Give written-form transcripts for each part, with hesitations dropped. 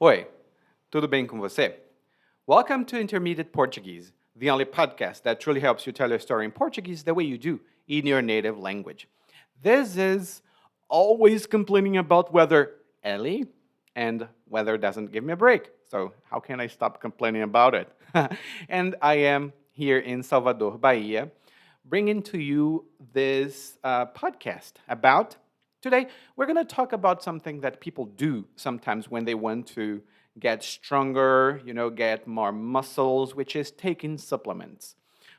Oi, tudo bem com você? Welcome to Intermediate Portuguese, the only podcast that truly helps you tell your story in Portuguese the way you do in your native language. This is always complaining about weather, Ellie, and weather doesn't give me a break. So how can I stop complaining about it? And I am here in Salvador, Bahia, bringing to you this podcast about. Today, we're going to talk about something that people do sometimes when they want to get stronger, get more muscles, which is taking supplements.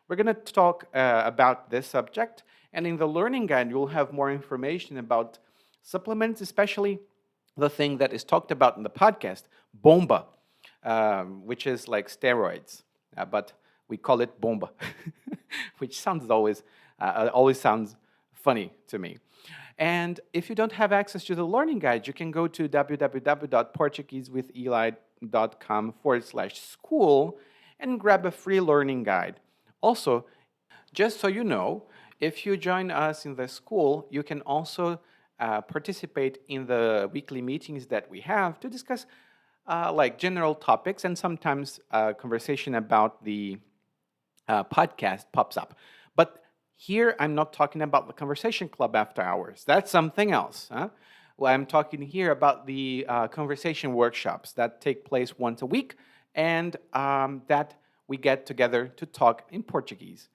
We're going to talk about this subject, and in the learning guide, you'll have more information about supplements, especially the thing that is talked about in the podcast, bomba, which is like steroids, but we call it bomba, which sounds always sounds funny to me. And if you don't have access to the learning guide, you can go to www.portuguesewitheli.com/school and grab a free learning guide. Also, just so you know, if you join us in the school, you can also participate in the weekly meetings that we have to discuss like general topics, and sometimes conversation about the podcast pops up. But here, I'm not talking about the conversation club after hours. That's something else. Well, I'm talking here about the conversation workshops that take place once a week, and that we get together to talk in Portuguese.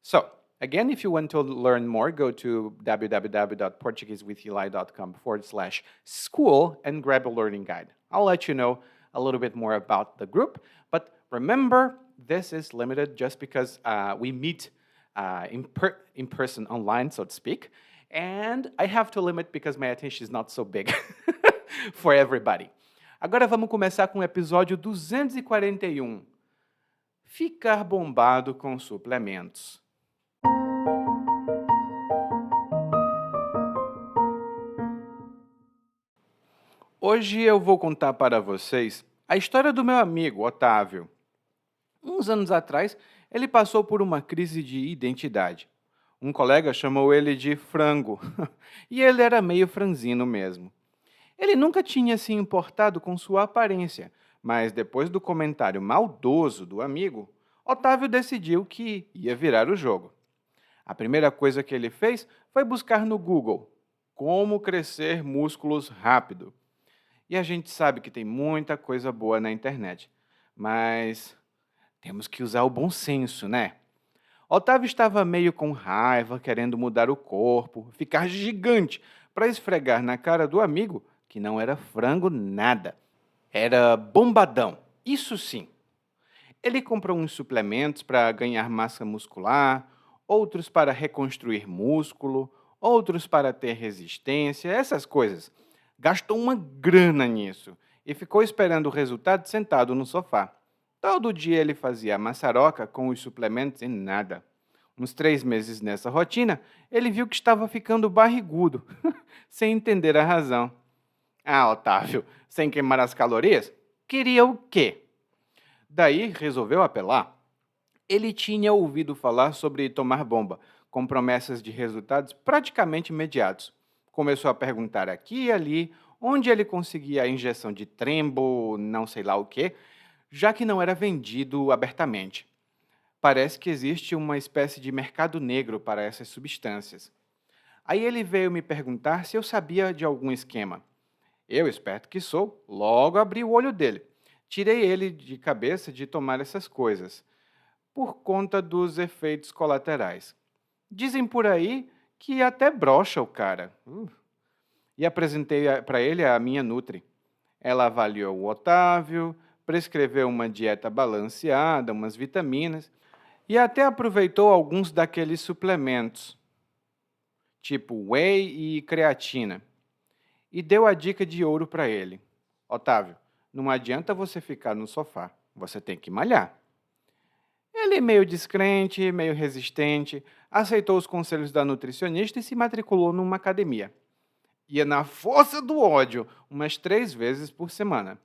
So, again, if you want to learn more, go to www.portuguesewitheli.com/school and grab a learning guide. I'll let you know a little bit more about the group, but remember, this is limited just because we meet in person online, so to speak. And I have to limit because my attention is not so big for everybody. Agora vamos começar com o episódio 241. Ficar bombado com suplementos. Hoje eu vou contar para vocês a história do meu amigo, Otávio. Uns anos atrás, ele passou por uma crise de identidade. Um colega chamou ele de frango, e ele era meio franzino mesmo. Ele nunca tinha se importado com sua aparência, mas depois do comentário maldoso do amigo, Otávio decidiu que ia virar o jogo. A primeira coisa que ele fez foi buscar no Google como crescer músculos rápido. E a gente sabe que tem muita coisa boa na internet, mas temos que usar o bom senso, né? Otávio estava meio com raiva, querendo mudar o corpo, ficar gigante, para esfregar na cara do amigo que não era frango nada. Era bombadão, isso sim. Ele comprou uns suplementos para ganhar massa muscular, outros para reconstruir músculo, outros para ter resistência, essas coisas. Gastou uma grana nisso e ficou esperando o resultado sentado no sofá. Todo dia ele fazia maçaroca com os suplementos e nada. Uns 3 meses nessa rotina, ele viu que estava ficando barrigudo, sem entender a razão. Ah, Otávio, sem queimar as calorias? Queria o quê? Daí resolveu apelar. Ele tinha ouvido falar sobre tomar bomba, com promessas de resultados praticamente imediatos. Começou a perguntar aqui e ali onde ele conseguia a injeção de trembo, não sei lá o quê, já que não era vendido abertamente. Parece que existe uma espécie de mercado negro para essas substâncias. Aí ele veio me perguntar se eu sabia de algum esquema. Eu, esperto que sou, logo abri o olho dele. Tirei ele de cabeça de tomar essas coisas, por conta dos efeitos colaterais. Dizem por aí que até brocha o cara. E apresentei para ele a minha Nutri. Ela avaliou o Otávio, prescreveu uma dieta balanceada, umas vitaminas, e até aproveitou alguns daqueles suplementos, tipo whey e creatina, e deu a dica de ouro para ele. Otávio, não adianta você ficar no sofá, você tem que malhar. Ele, meio descrente, meio resistente, aceitou os conselhos da nutricionista e se matriculou numa academia. Ia na força do ódio, umas 3 vezes por semana.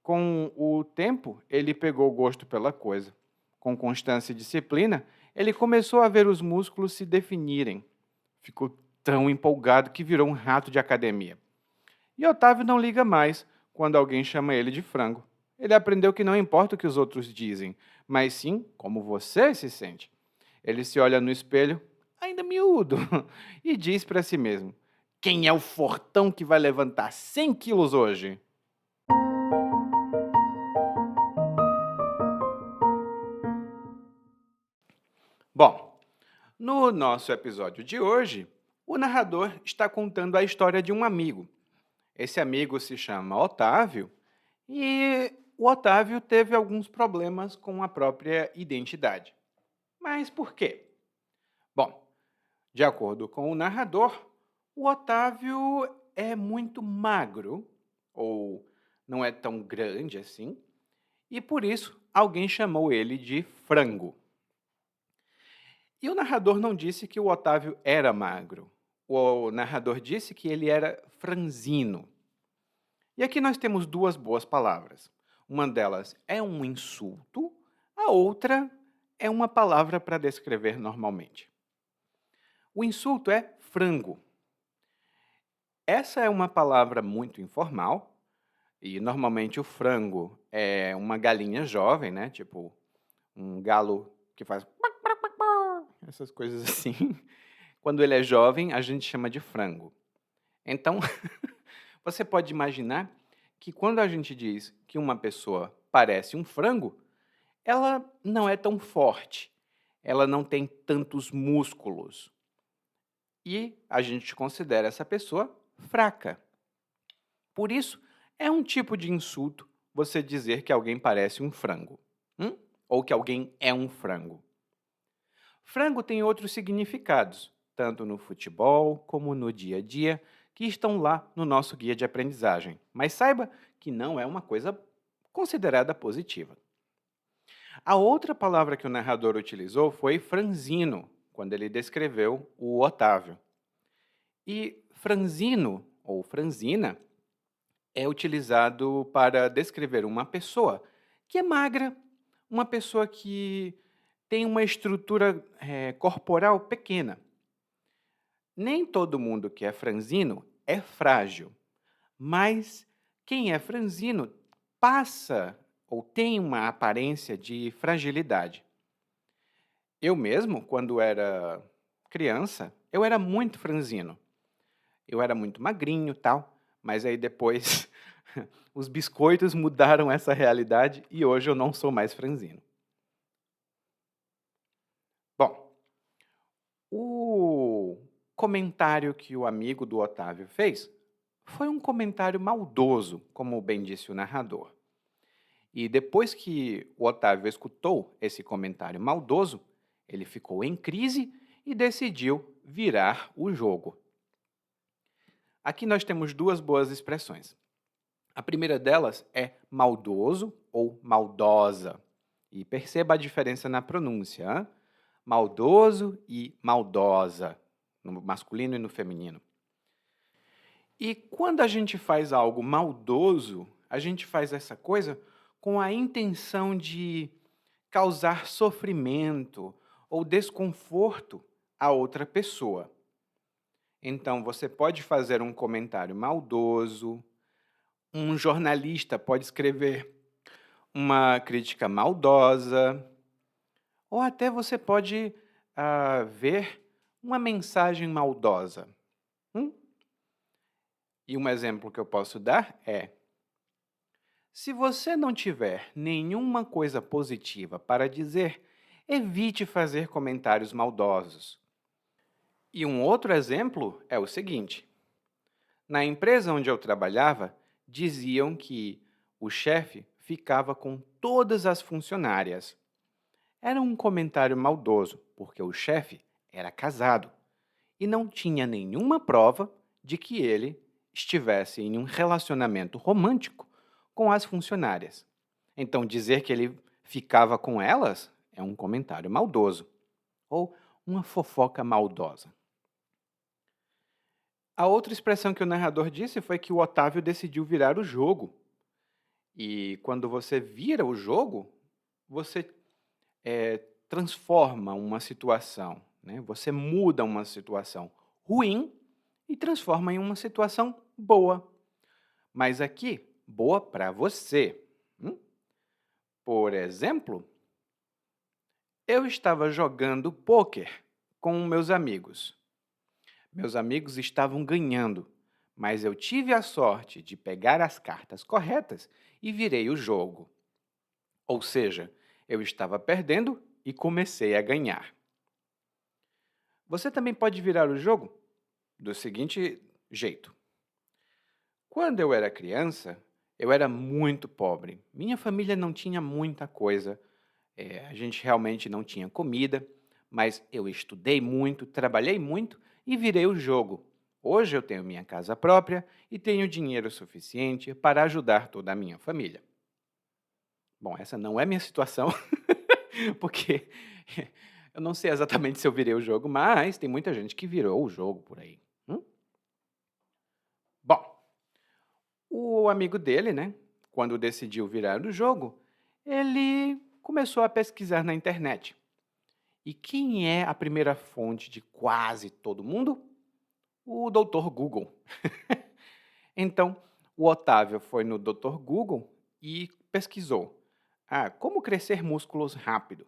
Com o tempo, ele pegou gosto pela coisa. Com constância e disciplina, ele começou a ver os músculos se definirem. Ficou tão empolgado que virou um rato de academia. E Otávio não liga mais quando alguém chama ele de frango. Ele aprendeu que não importa o que os outros dizem, mas sim como você se sente. Ele se olha no espelho, ainda miúdo, e diz para si mesmo: quem é o fortão que vai levantar 100 quilos hoje? Bom, no nosso episódio de hoje, o narrador está contando a história de um amigo. Esse amigo se chama Otávio e o Otávio teve alguns problemas com a própria identidade. Mas por quê? Bom, de acordo com o narrador, o Otávio é muito magro, ou não é tão grande assim, e por isso alguém chamou ele de frango. E o narrador não disse que o Otávio era magro. O narrador disse que ele era franzino. E aqui nós temos duas boas palavras. Uma delas é um insulto, a outra é uma palavra para descrever normalmente. O insulto é frango. Essa é uma palavra muito informal, e normalmente o frango é uma galinha jovem, né? Tipo um galo que faz essas coisas assim. Quando ele é jovem, a gente chama de frango. Então, você pode imaginar que quando a gente diz que uma pessoa parece um frango, ela não é tão forte, ela não tem tantos músculos. E a gente considera essa pessoa fraca. Por isso, é um tipo de insulto você dizer que alguém parece um frango. Ou que alguém é um frango. Frango tem outros significados, tanto no futebol como no dia a dia, que estão lá no nosso guia de aprendizagem. Mas saiba que não é uma coisa considerada positiva. A outra palavra que o narrador utilizou foi franzino, quando ele descreveu o Otávio. E franzino, ou franzina, é utilizado para descrever uma pessoa que é magra, uma pessoa que tem uma estrutura corporal pequena. Nem todo mundo que é franzino é frágil, mas quem é franzino passa ou tem uma aparência de fragilidade. Eu mesmo, quando era criança, eu era muito franzino. Eu era muito magrinho, tal, mas aí depois os biscoitos mudaram essa realidade e hoje eu não sou mais franzino. Bom, o comentário que o amigo do Otávio fez foi um comentário maldoso, como bem disse o narrador. E depois que o Otávio escutou esse comentário maldoso, ele ficou em crise e decidiu virar o jogo. Aqui nós temos duas boas expressões. A primeira delas é maldoso ou maldosa. E perceba a diferença na pronúncia. Hein? Maldoso e maldosa, no masculino e no feminino. E quando a gente faz algo maldoso, a gente faz essa coisa com a intenção de causar sofrimento ou desconforto a outra pessoa. Então, você pode fazer um comentário maldoso, um jornalista pode escrever uma crítica maldosa, ou até você pode ver uma mensagem maldosa. E um exemplo que eu posso dar é: se você não tiver nenhuma coisa positiva para dizer, evite fazer comentários maldosos. E um outro exemplo é o seguinte: na empresa onde eu trabalhava, diziam que o chefe ficava com todas as funcionárias. Era um comentário maldoso, porque o chefe era casado e não tinha nenhuma prova de que ele estivesse em um relacionamento romântico com as funcionárias. Então, dizer que ele ficava com elas é um comentário maldoso ou uma fofoca maldosa. A outra expressão que o narrador disse foi que o Otávio decidiu virar o jogo. E quando você vira o jogo, você transforma uma situação, né? Você muda uma situação ruim e transforma em uma situação boa. Mas aqui boa para você. Hum? Por exemplo, eu estava jogando pôquer com meus amigos. Meus amigos estavam ganhando, mas eu tive a sorte de pegar as cartas corretas e virei o jogo. Ou seja, eu estava perdendo e comecei a ganhar. Você também pode virar o jogo do seguinte jeito: quando eu era criança, eu era muito pobre. Minha família não tinha muita coisa, a gente realmente não tinha comida, mas eu estudei muito, trabalhei muito e virei o jogo. Hoje eu tenho minha casa própria e tenho dinheiro suficiente para ajudar toda a minha família. Bom, essa não é minha situação, porque eu não sei exatamente se eu virei o jogo, mas tem muita gente que virou o jogo por aí. Bom, o amigo dele, né, quando decidiu virar o jogo, ele começou a pesquisar na internet. E quem é a primeira fonte de quase todo mundo? O Dr. Google. Então, o Otávio foi no Dr. Google e pesquisou: como crescer músculos rápido?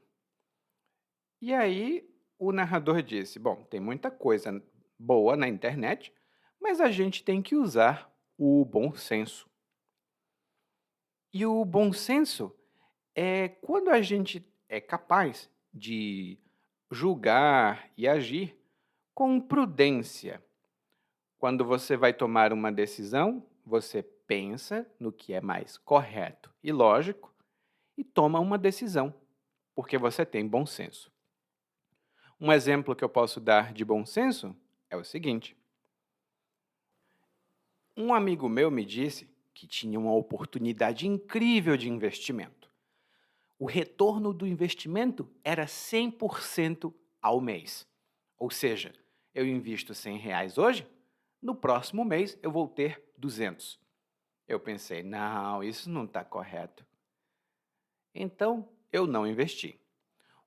E aí o narrador disse: bom, tem muita coisa boa na internet, mas a gente tem que usar o bom senso. E o bom senso é quando a gente é capaz de julgar e agir com prudência. Quando você vai tomar uma decisão, você pensa no que é mais correto e lógico e toma uma decisão, porque você tem bom senso. Um exemplo que eu posso dar de bom senso é o seguinte: um amigo meu me disse que tinha uma oportunidade incrível de investimento. O retorno do investimento era 100% ao mês. Ou seja, eu invisto R$ 100 hoje, no próximo mês eu vou ter 200. Eu pensei, não, isso não está correto. Então, eu não investi.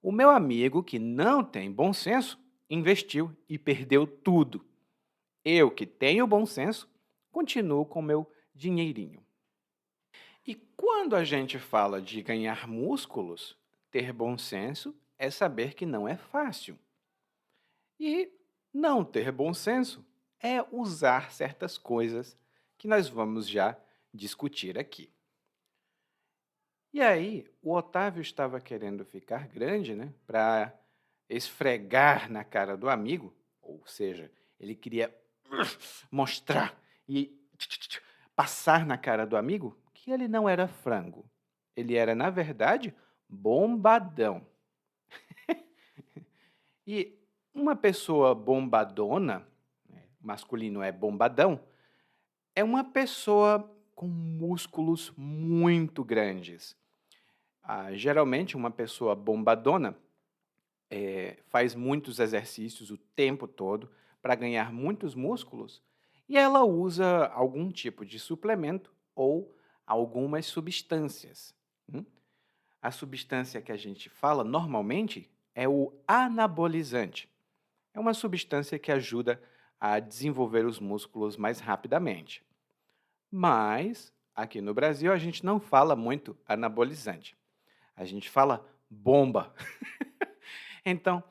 O meu amigo, que não tem bom senso, investiu e perdeu tudo. Eu, que tenho bom senso, continuo com meu dinheirinho. E quando a gente fala de ganhar músculos, ter bom senso é saber que não é fácil. E não ter bom senso é usar certas coisas que nós vamos já discutir aqui. E aí, o Otávio estava querendo ficar grande, né, para esfregar na cara do amigo, ou seja, ele queria mostrar e passar na cara do amigo que ele não era frango. Ele era, na verdade, bombadão. E uma pessoa bombadona, né, masculino é bombadão, é uma pessoa com músculos muito grandes. Geralmente, uma pessoa bombadona faz muitos exercícios o tempo todo para ganhar muitos músculos e ela usa algum tipo de suplemento ou algumas substâncias. hum? A substância que a gente fala normalmente é o anabolizante. É uma substância que ajuda a desenvolver os músculos mais rapidamente. Mas, aqui no Brasil, a gente não fala muito anabolizante. A gente fala bomba. Então,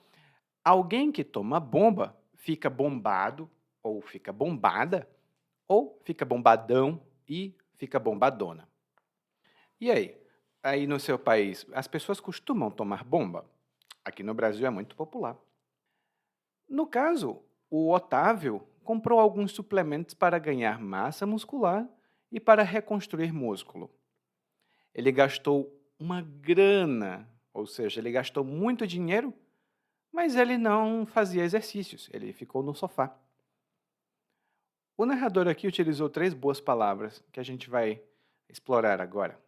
alguém que toma bomba fica bombado, ou fica bombada, ou fica bombadão e fica bombadona. E aí? Aí no seu país, as pessoas costumam tomar bomba? Aqui no Brasil é muito popular. No caso, o Otávio comprou alguns suplementos para ganhar massa muscular e para reconstruir músculo. Ele gastou uma grana, ou seja, ele gastou muito dinheiro, mas ele não fazia exercícios, ele ficou no sofá. O narrador aqui utilizou 3 boas palavras que a gente vai explorar agora.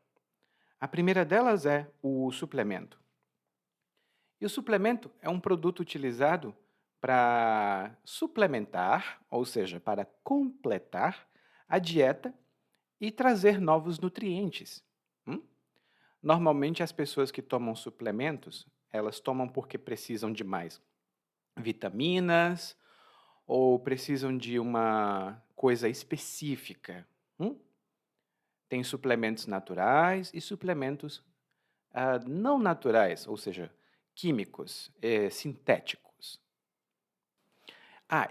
A primeira delas é o suplemento. E o suplemento é um produto utilizado para suplementar, ou seja, para completar a dieta e trazer novos nutrientes. hum? Normalmente as pessoas que tomam suplementos, elas tomam porque precisam de mais vitaminas ou precisam de uma coisa específica. hum? Tem suplementos naturais e suplementos não naturais, ou seja, químicos, sintéticos.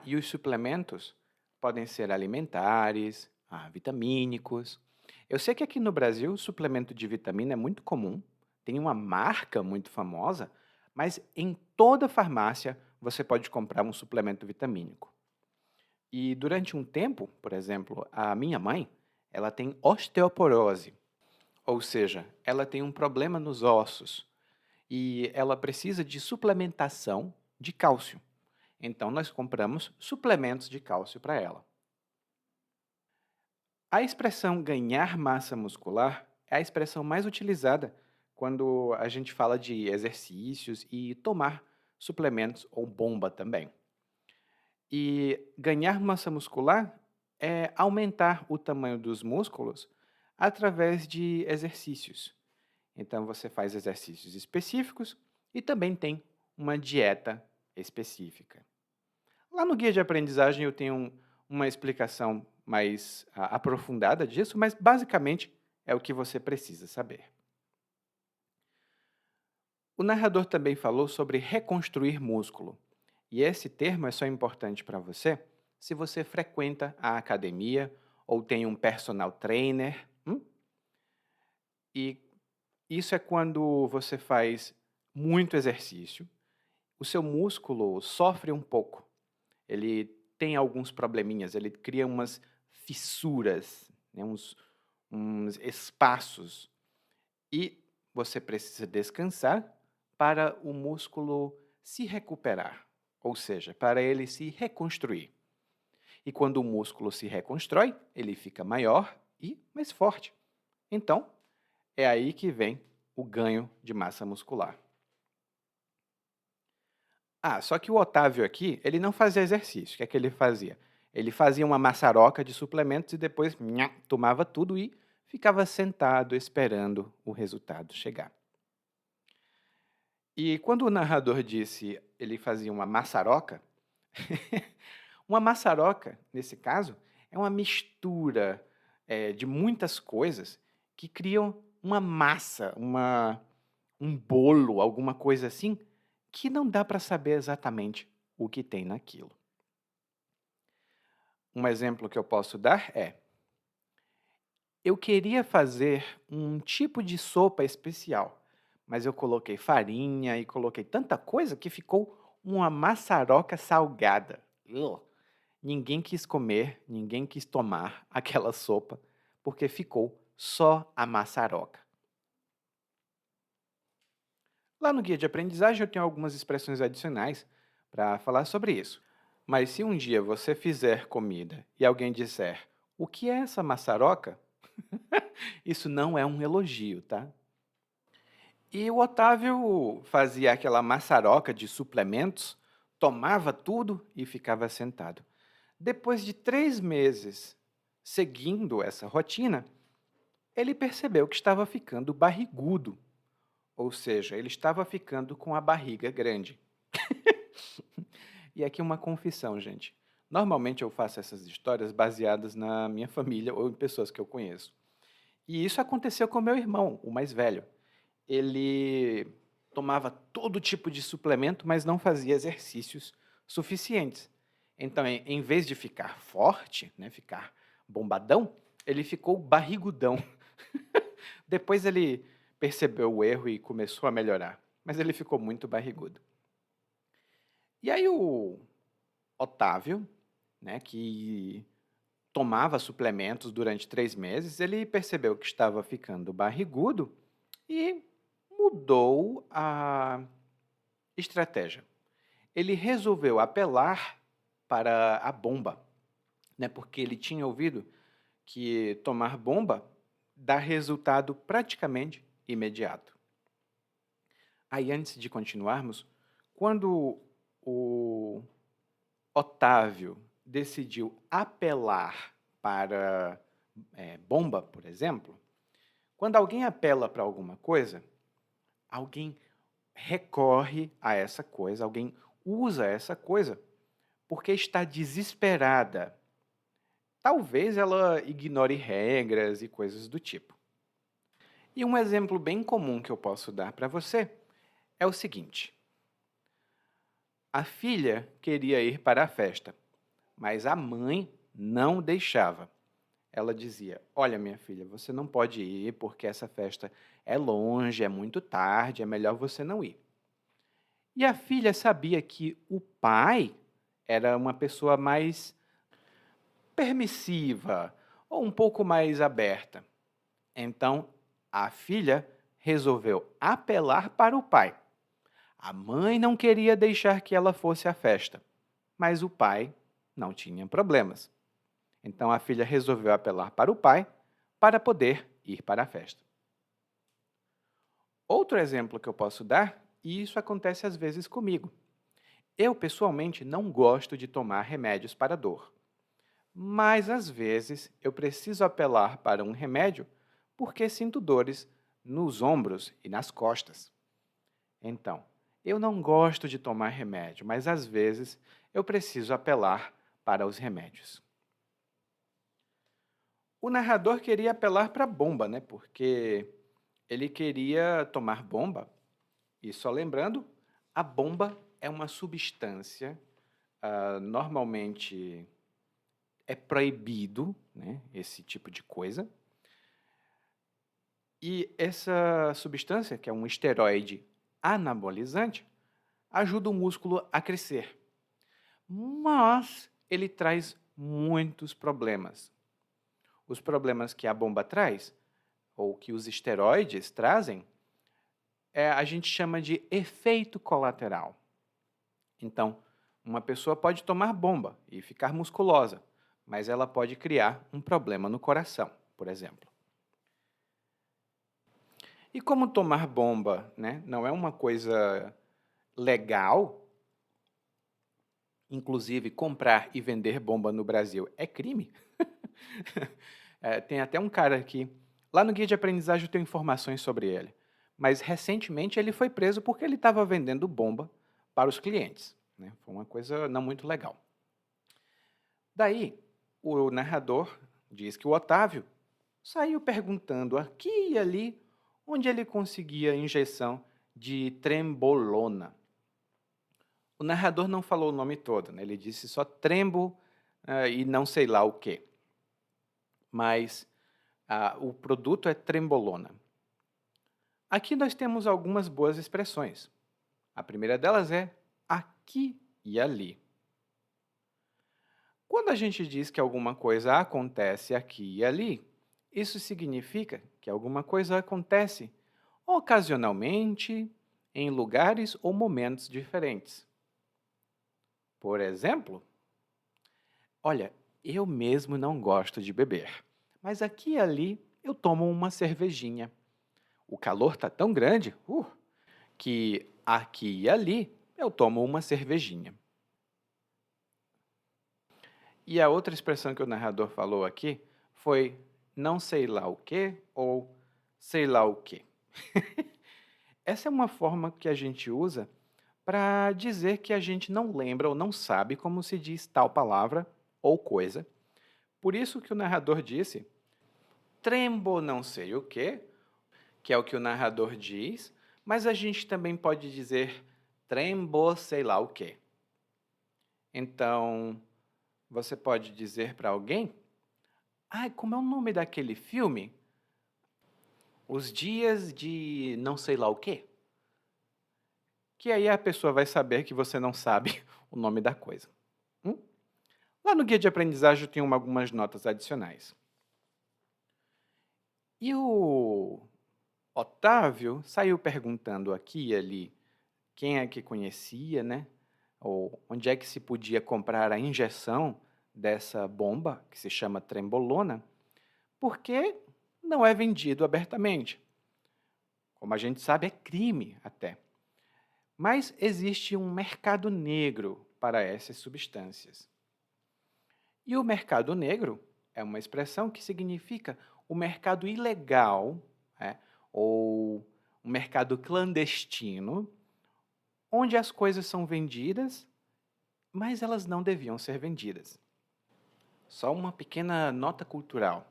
E os suplementos podem ser alimentares, vitamínicos. Eu sei que aqui no Brasil o suplemento de vitamina é muito comum, tem uma marca muito famosa, mas em toda farmácia você pode comprar um suplemento vitamínico. E durante um tempo, por exemplo, a minha mãe, ela tem osteoporose, ou seja, ela tem um problema nos ossos e ela precisa de suplementação de cálcio. Então, nós compramos suplementos de cálcio para ela. A expressão ganhar massa muscular é a expressão mais utilizada quando a gente fala de exercícios e tomar suplementos ou bomba também. E ganhar massa muscular é aumentar o tamanho dos músculos através de exercícios. Então, você faz exercícios específicos e também tem uma dieta específica. Lá no guia de aprendizagem eu tenho uma explicação mais aprofundada disso, mas basicamente é o que você precisa saber. O narrador também falou sobre reconstruir músculo. E esse termo é só importante para você se você frequenta a academia ou tem um personal trainer. E isso é quando você faz muito exercício, o seu músculo sofre um pouco. Ele tem alguns probleminhas, ele cria umas fissuras, né, uns espaços. E você precisa descansar para o músculo se recuperar, ou seja, para ele se reconstruir. E quando o músculo se reconstrói, ele fica maior e mais forte. Então, é aí que vem o ganho de massa muscular. Só que o Otávio aqui, ele não fazia exercício. O que é que ele fazia? Ele fazia uma maçaroca de suplementos e depois tomava tudo e ficava sentado esperando o resultado chegar. E quando o narrador disse ele fazia uma maçaroca, uma maçaroca, nesse caso, é uma mistura de muitas coisas que criam uma massa, um bolo, alguma coisa assim, que não dá para saber exatamente o que tem naquilo. Um exemplo que eu posso dar é: eu queria fazer um tipo de sopa especial, mas eu coloquei farinha e coloquei tanta coisa que ficou uma maçaroca salgada. Ugh. Ninguém quis comer, ninguém quis tomar aquela sopa, porque ficou só a maçaroca. Lá no guia de aprendizagem eu tenho algumas expressões adicionais para falar sobre isso. Mas se um dia você fizer comida e alguém disser: "O que é essa maçaroca?", isso não é um elogio, tá? E o Otávio fazia aquela maçaroca de suplementos, tomava tudo e ficava sentado. Depois de 3 meses seguindo essa rotina, ele percebeu que estava ficando barrigudo, ou seja, ele estava ficando com a barriga grande. E aqui uma confissão, gente. Normalmente eu faço essas histórias baseadas na minha família ou em pessoas que eu conheço. E isso aconteceu com meu irmão, o mais velho. Ele tomava todo tipo de suplemento, mas não fazia exercícios suficientes. Então, em vez de ficar forte, né, ficar bombadão, ele ficou barrigudão. Depois ele percebeu o erro e começou a melhorar, mas ele ficou muito barrigudo. E aí o Otávio, né, que tomava suplementos durante 3 meses, ele percebeu que estava ficando barrigudo e mudou a estratégia. Ele resolveu apelar para a bomba, né, porque ele tinha ouvido que tomar bomba dá resultado praticamente imediato. Aí, antes de continuarmos, quando o Otávio decidiu apelar para bomba, por exemplo, quando alguém apela para alguma coisa, alguém recorre a essa coisa, alguém usa essa coisa porque está desesperada. talvez ela ignore regras e coisas do tipo. E um exemplo bem comum que eu posso dar para você é o seguinte: a filha queria ir para a festa, mas a mãe não deixava. Ela dizia: Olha, minha filha, você não pode ir porque essa festa é longe, é muito tarde, é melhor você não ir. E a filha sabia que o pai era uma pessoa mais permissiva ou um pouco mais aberta. Então, a filha resolveu apelar para o pai. A mãe não queria deixar que ela fosse à festa, mas o pai não tinha problemas. Então, a filha resolveu apelar para o pai para poder ir para a festa. Outro exemplo que eu posso dar, e isso acontece às vezes comigo. Eu, pessoalmente, não gosto de tomar remédios para dor. Mas, às vezes, eu preciso apelar para um remédio porque sinto dores nos ombros e nas costas. Então, eu não gosto de tomar remédio, mas, às vezes, eu preciso apelar para os remédios. O narrador queria apelar para a bomba, né? Porque ele queria tomar bomba. E só lembrando, a bomba é uma substância, normalmente é proibido, né, esse tipo de coisa. E essa substância, que é um esteroide anabolizante, ajuda o músculo a crescer. Mas ele traz muitos problemas. Os problemas que a bomba traz, ou que os esteroides trazem, a gente chama de efeito colateral. Então, uma pessoa pode tomar bomba e ficar musculosa, mas ela pode criar um problema no coração, por exemplo. E como tomar bomba, né, não é uma coisa legal, inclusive comprar e vender bomba no Brasil é crime. Tem até um cara aqui, lá no guia de aprendizagem eu tenho informações sobre ele, mas recentemente ele foi preso porque ele estava vendendo bomba para os clientes, né? Foi uma coisa não muito legal. Daí, o narrador diz que o Otávio saiu perguntando aqui e ali onde ele conseguia a injeção de trembolona. O narrador não falou o nome todo, né? Ele disse só trembo e não sei lá o quê. Mas o produto é trembolona. Aqui nós temos algumas boas expressões. A primeira delas é aqui e ali. Quando a gente diz que alguma coisa acontece aqui e ali, isso significa que alguma coisa acontece ocasionalmente, em lugares ou momentos diferentes. Por exemplo, olha, eu mesmo não gosto de beber, mas aqui e ali eu tomo uma cervejinha. O calor está tão grande que aqui e ali eu tomo uma cervejinha. E a outra expressão que o narrador falou aqui foi não sei lá o que ou sei lá o que. Essa é uma forma que a gente usa para dizer que a gente não lembra ou não sabe como se diz tal palavra ou coisa. Por isso que o narrador disse trembo não sei o quê, que é o que o narrador diz, mas a gente também pode dizer trembo sei lá o quê. Então, você pode dizer para alguém, como é o nome daquele filme? Os dias de não sei lá o quê. Que aí a pessoa vai saber que você não sabe o nome da coisa. Lá no guia de aprendizagem tem algumas notas adicionais. E o Otávio saiu perguntando aqui e ali quem é que conhecia, né? Ou onde é que se podia comprar a injeção dessa bomba, que se chama trembolona, porque não é vendido abertamente. Como a gente sabe, é crime até. Mas existe um mercado negro para essas substâncias. E o mercado negro é uma expressão que significa o mercado ilegal, ou um mercado clandestino, onde as coisas são vendidas, mas elas não deviam ser vendidas. Só uma pequena nota cultural.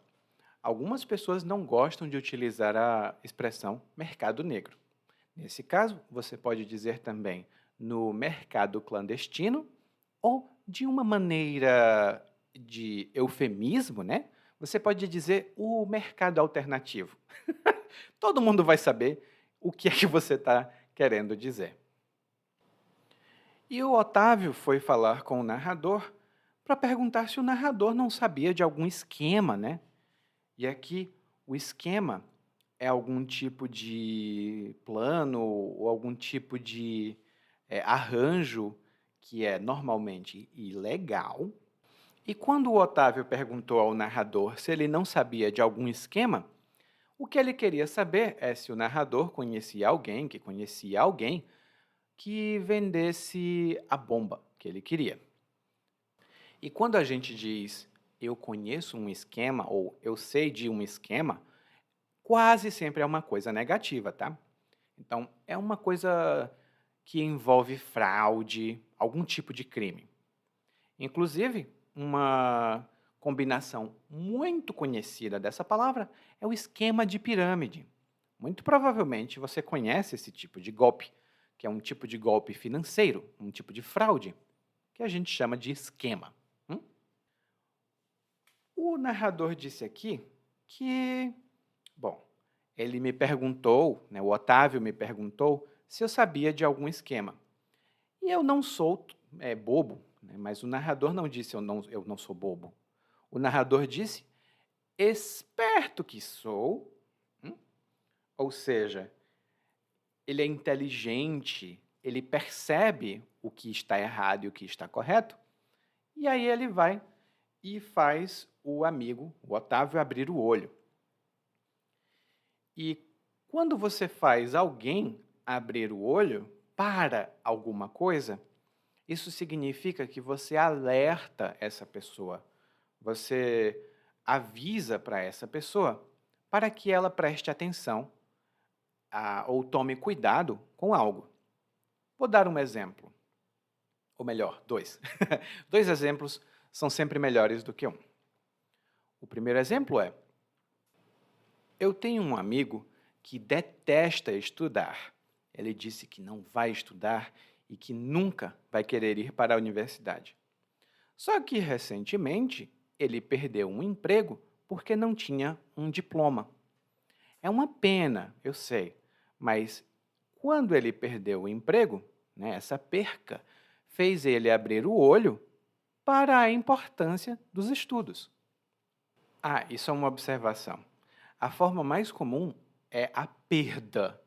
Algumas pessoas não gostam de utilizar a expressão mercado negro. Nesse caso, você pode dizer também no mercado clandestino ou de uma maneira de eufemismo, né? Você pode dizer o mercado alternativo. Todo mundo vai saber o que é que você está querendo dizer. E o Otávio foi falar com o narrador para perguntar se o narrador não sabia de algum esquema, né? E aqui o esquema é algum tipo de plano ou algum tipo de arranjo que é normalmente ilegal. E quando o Otávio perguntou ao narrador se ele não sabia de algum esquema, o que ele queria saber é se o narrador conhecia alguém que vendesse a bomba que ele queria. E quando a gente diz eu conheço um esquema ou eu sei de um esquema, quase sempre é uma coisa negativa, tá? Então, é uma coisa que envolve fraude, algum tipo de crime. Inclusive, uma combinação muito conhecida dessa palavra é o esquema de pirâmide. Muito provavelmente você conhece esse tipo de golpe, que é um tipo de golpe financeiro, um tipo de fraude, que a gente chama de esquema. O narrador disse aqui que, bom, ele me perguntou, né, o Otávio me perguntou se eu sabia de algum esquema. E eu não sou bobo, né, mas o narrador não disse eu não sou bobo. O narrador disse esperto que sou, ou seja, ele é inteligente, ele percebe o que está errado e o que está correto, e aí ele vai e faz o amigo, o Otávio, abrir o olho. E quando você faz alguém abrir o olho para alguma coisa, isso significa que você alerta essa pessoa, você avisa para essa pessoa para que ela preste atenção ou tome cuidado com algo. Vou dar um exemplo, ou melhor, dois. Dois exemplos são sempre melhores do que um. O primeiro exemplo é: eu tenho um amigo que detesta estudar. Ele disse que não vai estudar e que nunca vai querer ir para a universidade. Só que, recentemente, ele perdeu um emprego porque não tinha um diploma. É uma pena, eu sei, mas quando ele perdeu o emprego, né, essa perca fez ele abrir o olho para a importância dos estudos. Ah, isso é uma observação. A forma mais comum é a perda.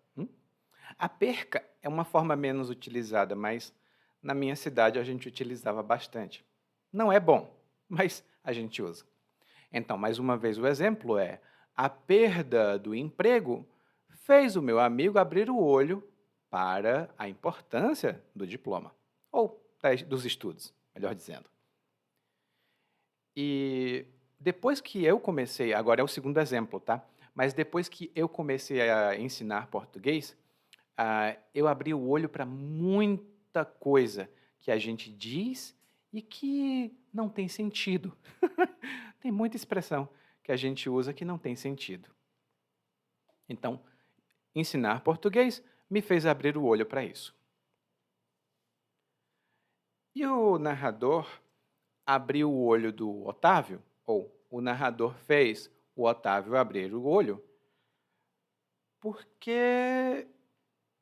A perca é uma forma menos utilizada, mas na minha cidade a gente utilizava bastante. Não é bom, mas a gente usa. Então, mais uma vez, o exemplo é: a perda do emprego fez o meu amigo abrir o olho para a importância do diploma, ou dos estudos, melhor dizendo. E depois que eu comecei, agora é o segundo exemplo, tá? Mas depois que eu comecei a ensinar português, eu abri o olho para muita coisa que a gente diz e que não tem sentido. Tem muita expressão que a gente usa que não tem sentido. Então, ensinar português me fez abrir o olho para isso. E o narrador abriu o olho do Otávio, ou o narrador fez o Otávio abrir o olho, porque,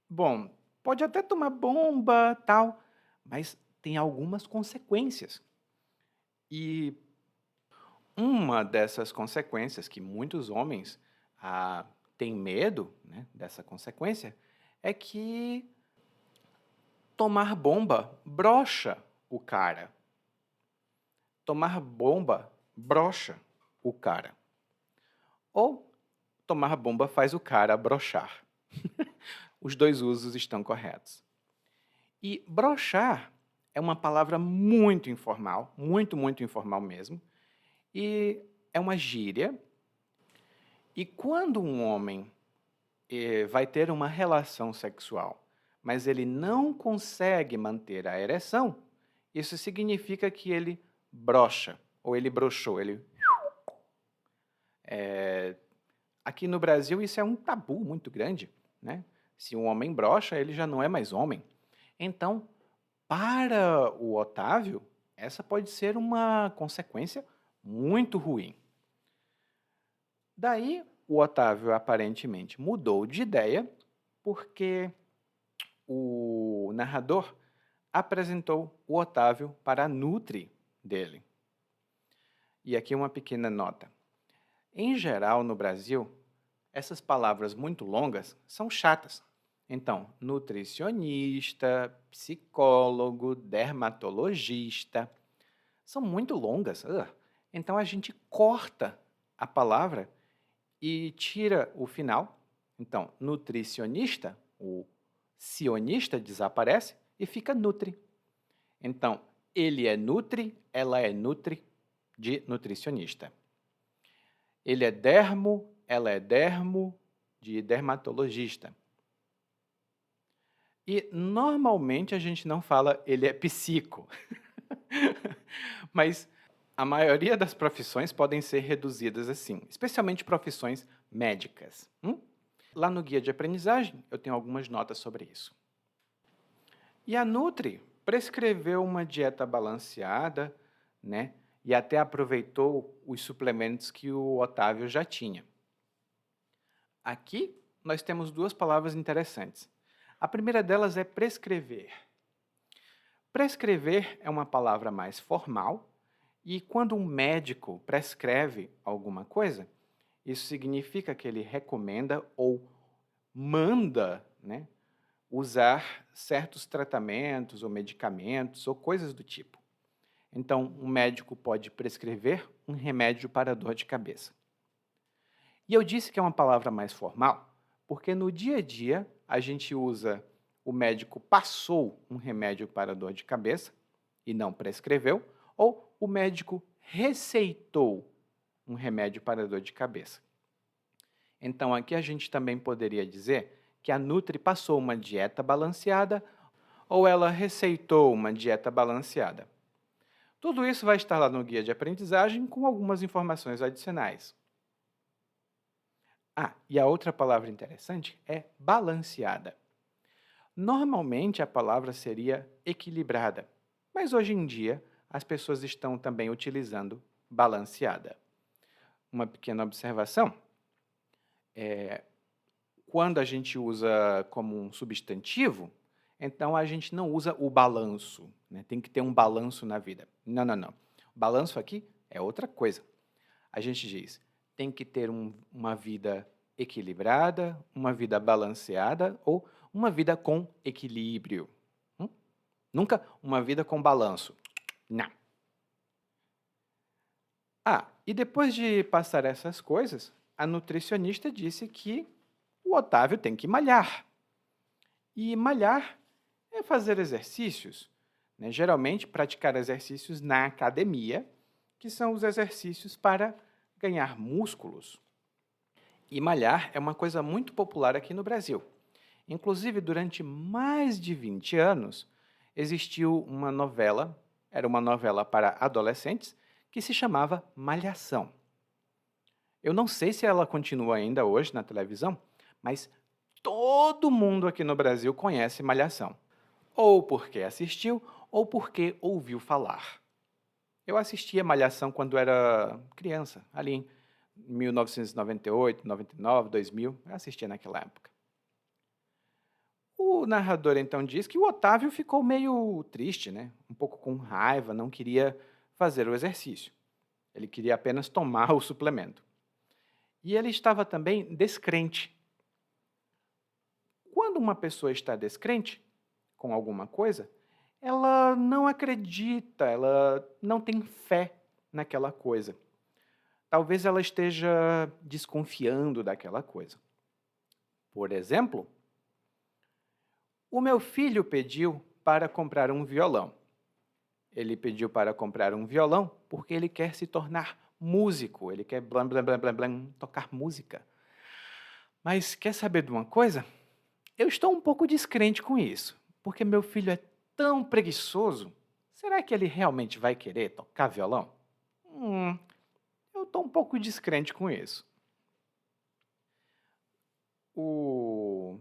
bom, pode até tomar bomba, tal, mas tem algumas consequências. E uma dessas consequências que muitos homens têm medo, né, dessa consequência é que tomar bomba brocha o cara. Tomar bomba brocha o cara. Ou tomar bomba faz o cara brochar. Os dois usos estão corretos. E brochar é uma palavra muito informal, muito informal mesmo, e é uma gíria. E quando um homem vai ter uma relação sexual, mas ele não consegue manter a ereção, isso significa que ele brocha, ou ele broxou, aqui no Brasil isso é um tabu muito grande, né? Se um homem broxa, ele já não é mais homem. Então, para o Otávio, essa pode ser uma consequência muito ruim. Daí, o Otávio aparentemente mudou de ideia, porque o narrador apresentou o Otávio para a Nutri dele. E aqui uma pequena nota. Em geral, no Brasil, essas palavras muito longas são chatas. Então, nutricionista, psicólogo, dermatologista, são muito longas. Então, a gente corta a palavra e tira o final. Então, nutricionista, o sionista desaparece e fica nutri. Então, ele é nutri, ela é nutri de nutricionista. Ele é dermo, ela é dermo de dermatologista. E normalmente a gente não fala ele é psico. Mas a maioria das profissões podem ser reduzidas assim, especialmente profissões médicas. Lá no guia de aprendizagem eu tenho algumas notas sobre isso. E a Nutri prescreveu uma dieta balanceada, né? E até aproveitou os suplementos que o Otávio já tinha. Aqui nós temos duas palavras interessantes. A primeira delas é prescrever. Prescrever é uma palavra mais formal e quando um médico prescreve alguma coisa, isso significa que ele recomenda ou manda, né, usar certos tratamentos ou medicamentos ou coisas do tipo. Então, um médico pode prescrever um remédio para dor de cabeça. E eu disse que é uma palavra mais formal, porque no dia a dia a gente usa o médico passou um remédio para dor de cabeça e não prescreveu, ou o médico receitou um remédio para dor de cabeça. Então, aqui a gente também poderia dizer que a Nutri passou uma dieta balanceada ou ela receitou uma dieta balanceada. Tudo isso vai estar lá no guia de aprendizagem com algumas informações adicionais. E a outra palavra interessante é balanceada. Normalmente a palavra seria equilibrada, mas hoje em dia as pessoas estão também utilizando balanceada. Uma pequena observação, quando a gente usa como um substantivo, então a gente não usa o balanço, né? Tem que ter um balanço na vida. Não, não, não. Balanço aqui é outra coisa. A gente diz, tem que ter uma vida equilibrada, uma vida balanceada ou uma vida com equilíbrio. Nunca uma vida com balanço. Não. E depois de passar essas coisas, a nutricionista disse que o Otávio tem que malhar. E malhar é fazer exercícios, né? Geralmente praticar exercícios na academia, que são os exercícios para ganhar músculos. E malhar é uma coisa muito popular aqui no Brasil. Inclusive, durante mais de 20 anos, existiu uma novela, era uma novela para adolescentes, que se chamava Malhação. Eu não sei se ela continua ainda hoje na televisão, mas todo mundo aqui no Brasil conhece Malhação. Ou porque assistiu, ou porque ouviu falar. Eu assistia Malhação quando era criança, ali em 1998, 99, 2000, eu assistia naquela época. O narrador então diz que o Otávio ficou meio triste, né? Um pouco com raiva, não queria fazer o exercício. Ele queria apenas tomar o suplemento. E ele estava também descrente. Quando uma pessoa está descrente com alguma coisa, ela não acredita, ela não tem fé naquela coisa. Talvez ela esteja desconfiando daquela coisa. Por exemplo, o meu filho pediu para comprar um violão. Ele pediu para comprar um violão porque ele quer se tornar músico, ele quer blam, blam, blam, blam, blam, tocar música. Mas quer saber de uma coisa? Eu estou um pouco descrente com isso, porque meu filho é tão preguiçoso. Será que ele realmente vai querer tocar violão? eu estou um pouco descrente com isso. O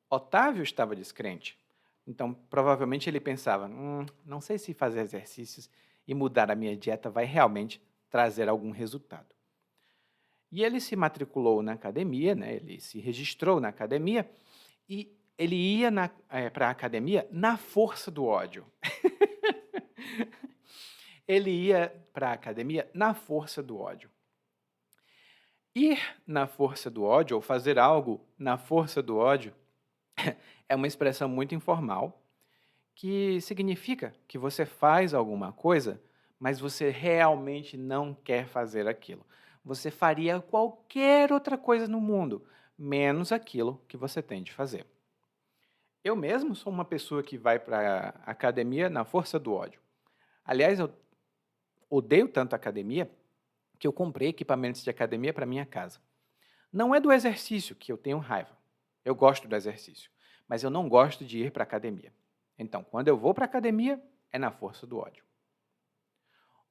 Otávio estava descrente. Então, provavelmente ele pensava, não sei se fazer exercícios e mudar a minha dieta vai realmente trazer algum resultado. E ele se matriculou na academia, né? Ele se registrou na academia e ele ia para a academia na força do ódio. Ele ia para a academia na força do ódio. Ir na força do ódio, ou fazer algo na força do ódio, é uma expressão muito informal, que significa que você faz alguma coisa, mas você realmente não quer fazer aquilo. Você faria qualquer outra coisa no mundo, menos aquilo que você tem de fazer. Eu mesmo sou uma pessoa que vai para a academia na força do ódio. Aliás, eu odeio tanto a academia que eu comprei equipamentos de academia para minha casa. Não é do exercício que eu tenho raiva. Eu gosto do exercício, mas eu não gosto de ir para a academia. Então, quando eu vou para a academia, é na força do ódio.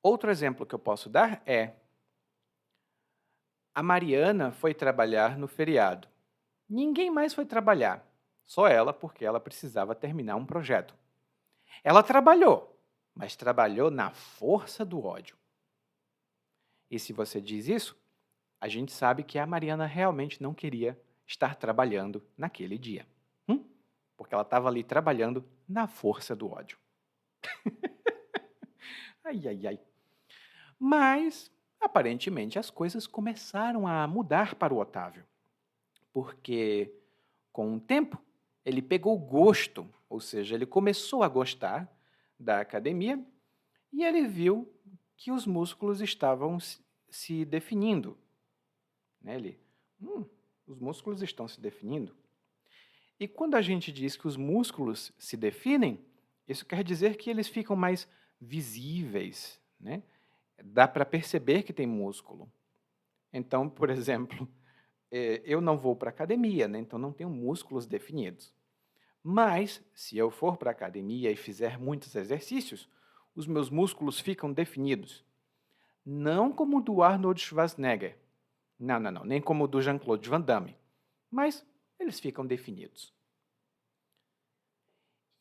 Outro exemplo que eu posso dar é: a Mariana foi trabalhar no feriado. Ninguém mais foi trabalhar, só ela, porque ela precisava terminar um projeto. Ela trabalhou, mas trabalhou na força do ódio. E se você diz isso, a gente sabe que a Mariana realmente não queria estar trabalhando naquele dia. Porque ela estava ali trabalhando na força do ódio. Ai, ai, ai. Mas, aparentemente, as coisas começaram a mudar para o Otávio. Porque, com o tempo, ele pegou gosto, ou seja, ele começou a gostar da academia e ele viu que os músculos estavam se definindo. Né? Os músculos estão se definindo. E quando a gente diz que os músculos se definem, isso quer dizer que eles ficam mais visíveis, né? Dá para perceber que tem músculo. Então, por exemplo, eu não vou para a academia, né? Então não tenho músculos definidos. Mas, se eu for para a academia e fizer muitos exercícios, os meus músculos ficam definidos. Não como o do Arnold Schwarzenegger. Não, nem como o do Jean-Claude Van Damme. Mas eles ficam definidos.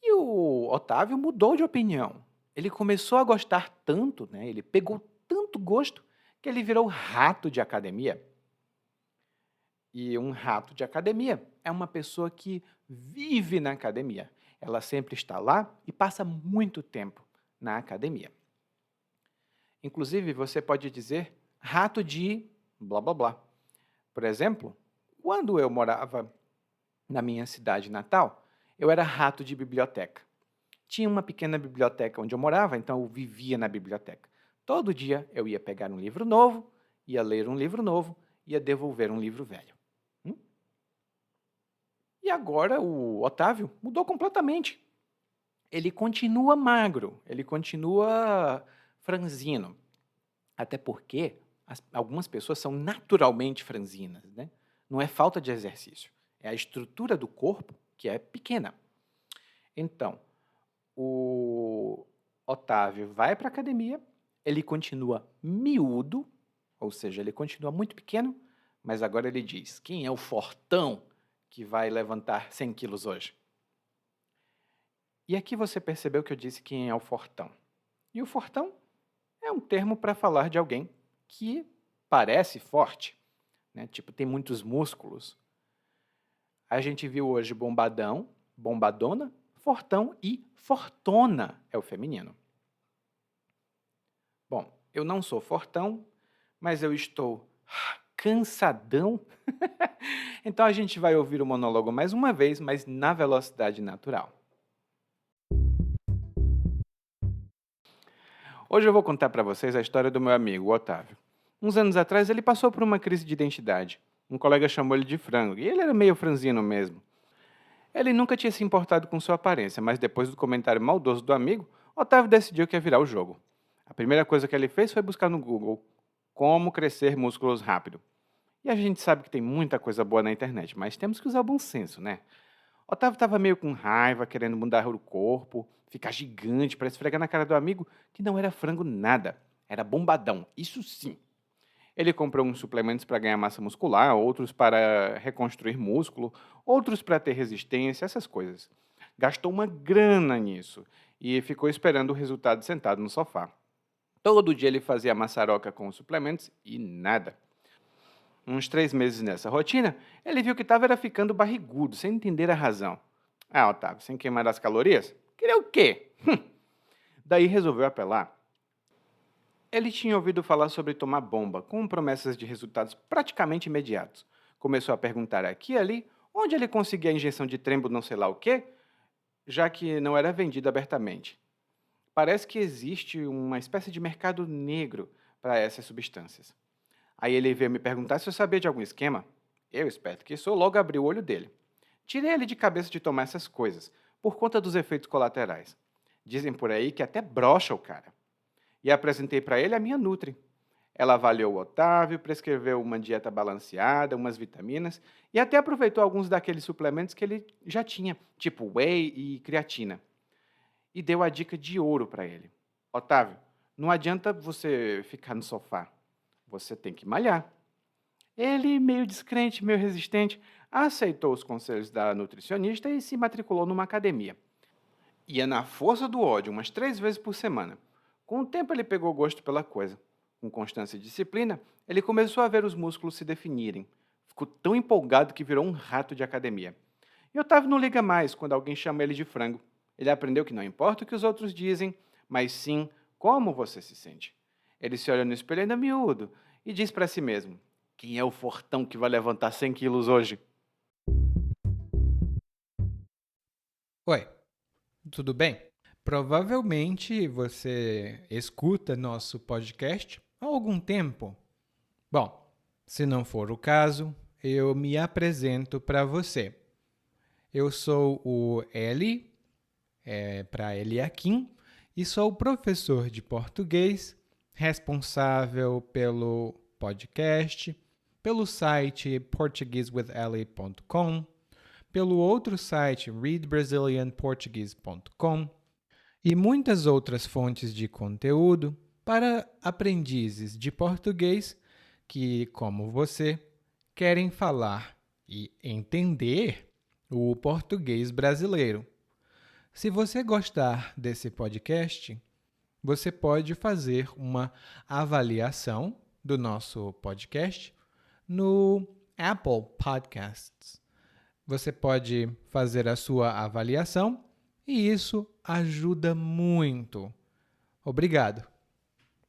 E o Otávio mudou de opinião. Ele começou a gostar tanto, né? Ele pegou tanto gosto que ele virou rato de academia. E um rato de academia é uma pessoa que vive na academia. Ela sempre está lá e passa muito tempo na academia. Inclusive, você pode dizer rato de blá blá blá. Por exemplo, quando eu morava na minha cidade natal, eu era rato de biblioteca. Tinha uma pequena biblioteca onde eu morava, então eu vivia na biblioteca. Todo dia eu ia pegar um livro novo, ia ler um livro novo, ia devolver um livro velho. E agora o Otávio mudou completamente. Ele continua magro, ele continua franzino. Até porque algumas pessoas são naturalmente franzinas, né? Não é falta de exercício, é a estrutura do corpo que é pequena. Então, o Otávio vai para a academia, ele continua miúdo, ou seja, ele continua muito pequeno, mas agora ele diz: quem é o fortão que vai levantar 100 quilos hoje? E aqui você percebeu que eu disse quem é o fortão. E o fortão é um termo para falar de alguém que parece forte, né? Tipo, tem muitos músculos. A gente viu hoje bombadão, bombadona, fortão e fortona é o feminino. Bom, eu não sou fortão, mas eu estou cansadão. Então a gente vai ouvir o monólogo mais uma vez, mas na velocidade natural. Hoje eu vou contar para vocês a história do meu amigo, o Otávio. Uns anos atrás ele passou por uma crise de identidade. Um colega chamou ele de frango, e ele era meio franzino mesmo. Ele nunca tinha se importado com sua aparência, mas depois do comentário maldoso do amigo, Otávio decidiu que ia virar o jogo. A primeira coisa que ele fez foi buscar no Google como crescer músculos rápido. E a gente sabe que tem muita coisa boa na internet, mas temos que usar o bom senso, né? Otávio estava meio com raiva, querendo mudar o corpo, ficar gigante para esfregar na cara do amigo que não era frango nada. Era bombadão, isso sim. Ele comprou uns suplementos para ganhar massa muscular, outros para reconstruir músculo, outros para ter resistência, essas coisas. Gastou uma grana nisso e ficou esperando o resultado sentado no sofá. Todo dia ele fazia maçaroca com os suplementos e nada. Uns 3 meses nessa rotina, ele viu que estava ficando barrigudo, sem entender a razão. Ah, Otávio, sem queimar as calorias? Queria o quê? Daí resolveu apelar. Ele tinha ouvido falar sobre tomar bomba, com promessas de resultados praticamente imediatos. Começou a perguntar aqui e ali onde ele conseguia a injeção de trembo não sei lá o quê, já que não era vendida abertamente. Parece que existe uma espécie de mercado negro para essas substâncias. Aí ele veio me perguntar se eu sabia de algum esquema. Eu, esperto que sou, logo abri o olho dele. Tirei ele de cabeça de tomar essas coisas, por conta dos efeitos colaterais. Dizem por aí que até brocha o cara. E apresentei para ele a minha Nutri. Ela avaliou o Otávio, prescreveu uma dieta balanceada, umas vitaminas e até aproveitou alguns daqueles suplementos que ele já tinha, tipo whey e creatina. E deu a dica de ouro para ele. Otávio, não adianta você ficar no sofá. Você tem que malhar. Ele, meio descrente, meio resistente, aceitou os conselhos da nutricionista e se matriculou numa academia. Ia na força do ódio umas 3 vezes por semana. Com o tempo ele pegou gosto pela coisa. Com constância e disciplina, ele começou a ver os músculos se definirem. Ficou tão empolgado que virou um rato de academia. E Otávio não liga mais quando alguém chama ele de frango. Ele aprendeu que não importa o que os outros dizem, mas sim como você se sente. Ele se olha no espelho ainda miúdo e diz para si mesmo: quem é o fortão que vai levantar 100 quilos hoje? Oi, tudo bem? Provavelmente você escuta nosso podcast há algum tempo. Bom, se não for o caso, eu me apresento para você. Eu sou o Eli, para Eliakim, e sou professor de português, responsável pelo podcast, pelo site portuguesewitheli.com, pelo outro site readbrazilianportuguese.com e muitas outras fontes de conteúdo para aprendizes de português que, como você, querem falar e entender o português brasileiro. Se você gostar desse podcast, você pode fazer uma avaliação do nosso podcast no Apple Podcasts. Você pode fazer a sua avaliação e isso ajuda muito. Obrigado.